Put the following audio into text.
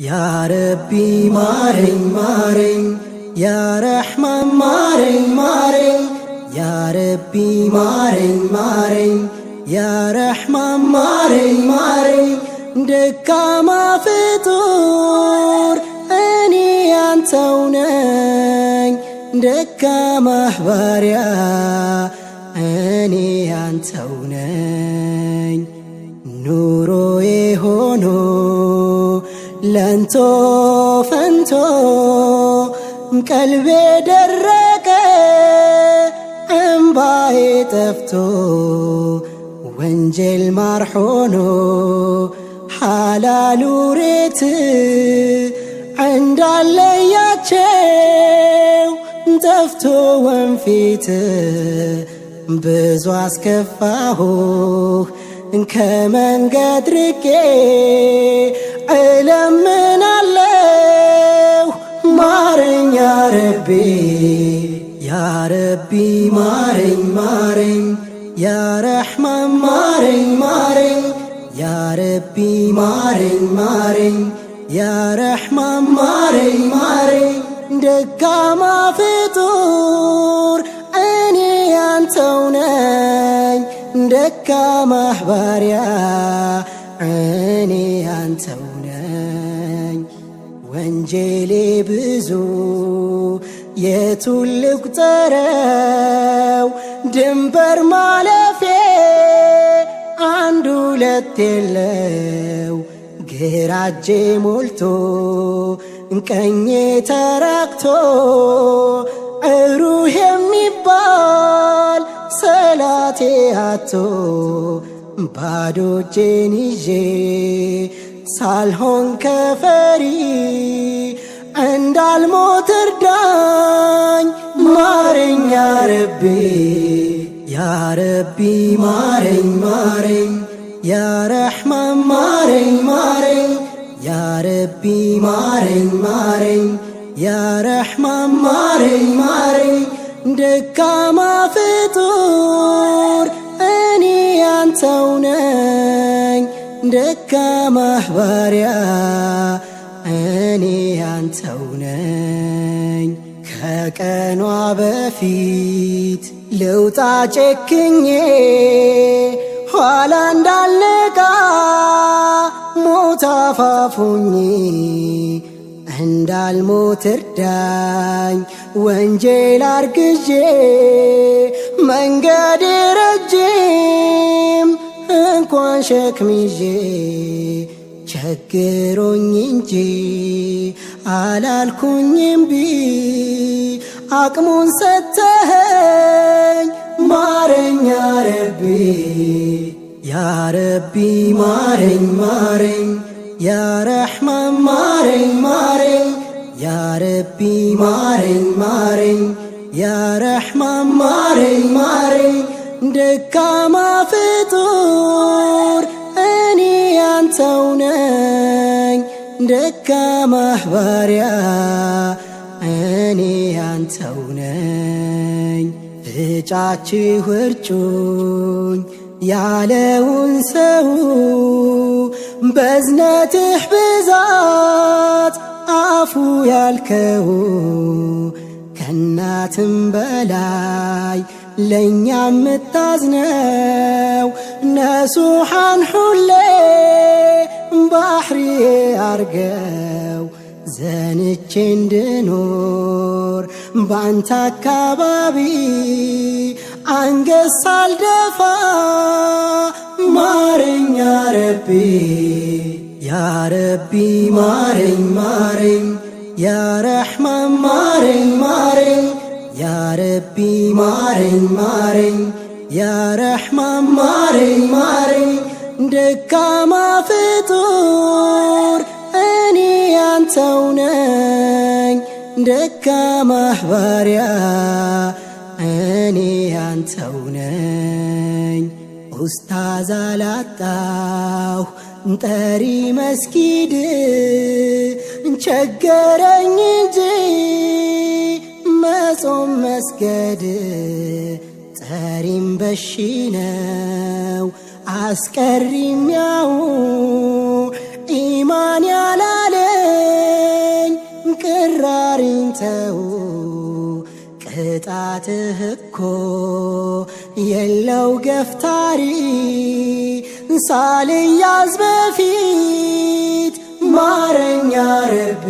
ያ ረቢ ማረኝ ማረኝ ያ ረሕማን ማረኝ ማረኝ ያ ረቢ ማረኝ ማረኝ ያ ረሕማን ማረኝ ማረኝ ደካማ ፍጡር እኔ ያንተው ነኝ ደካማ ባሪያ እኔ ያንተው ነኝ ኑሮዬ ሆኖ ለንቶ ፈንቶ ቀልቤ ደረቀ እምባዬ ጠፍቶ ወንጀል ማር ሆኖ ሓላሉ ሬት እንዳለያቸው ጠፍቶ ወንፊት ብዙ አስከፋሁህ ከመንገድ ርቄ እለምናለሁ ማረኝ ያ ረቢ ያ ረቢ ማረኝ ማረኝ ያ ረሕማን ማረኝ ማረኝ ያ ረቢ ማረኝ ማረኝ ያ ረሕማን ማረኝ ማረኝ ደካማ ፍጡር እኔ ያንተው ነኝ ደካማ ባሪያ እኔ ያንተው ነኝ ወንጀሌ ብዙ የቱን ልቁጠረው ድንበር ማለፌ አንድ ሁለት የለው ግራ እጄ ሞልቶ ቀኜ ተራቅቶ ሩህ የሚባል ሰላቴ አቶ ባዶ እጄን ይዤ ሳልሆን ከፈሪ እንዳልሞት እርዳኝ ማረኝ ያ ረቢ ያ ረቢ ማረኝ ማረኝ ያ ረሕማን ማረኝ ማረኝ ያ ረቢ ማረኝ ማረኝ ያ ረሕማን ማረኝ ማረኝ ደካማ ፍጡር እኔ ያንተው ነኝ ደካማ ባሪያ እኔ ያንተው ነኝ ከቀኗ በፊት ልውጣ ጨክኜ ኋላ እንዳልነቃ ሞት አፋፉኝ እንዳልሞት እርዳኝ ወንጀል አርግዤ መንገድ ረጅም እንኳን ሸክም ይዤ ቸግሮኝ እንጂ አላልኩኝም ቢ አቅሙን ሰተኸኝ ማረኝ ያ ረቢ ያ ረቢ ማረኝ ማረኝ ያ ረሕማን ማረኝ ማረኝ ያ ረቢ ማረኝ ማረኝ ያ ረሕማን ማረኝ ማረኝ ደካማ ፍጡር እኔ ያንተው ነኝ ደካማ ባሪያ እኔ ያንተው ነኝ ፍጫችሁ እርጩኝ ያለውን ሰው በዝነትህ ብዛት አፉ ያልከው ከናትም በላይ ለእኛ ምታዝነው ነሱሓን ሁሌ ባሕሪዬ አርገው ዘንቼ እንድኖር ባንተ አካባቢ አንገት ሳልደፋ ማረኝ ያ ረቢ ያ ረቢ ማረኝ ማረኝ ያ ረሕማን ማረኝ ማረኝ ያ ረቢ ማረኝ ማረኝ ያ ረሕማን ማረኝ ማረኝ ደካማ ፍጡር እኔ ያንተው ነኝ ደካማ ባሪያ እኔ ያንተው ነኝ ኡስታዝ አላጣሁ ጠሪ መስጊድ ቸገረኝ እንጂ መጾም መስገድ ጠሪም በሺ ነው ። አስቀሪም ያው ኢማን ያላለ ተው ቅጣትህ እኮ የለው ገፍታሪ ሳልያዝ በፊት ማረኝ ያ ረቢ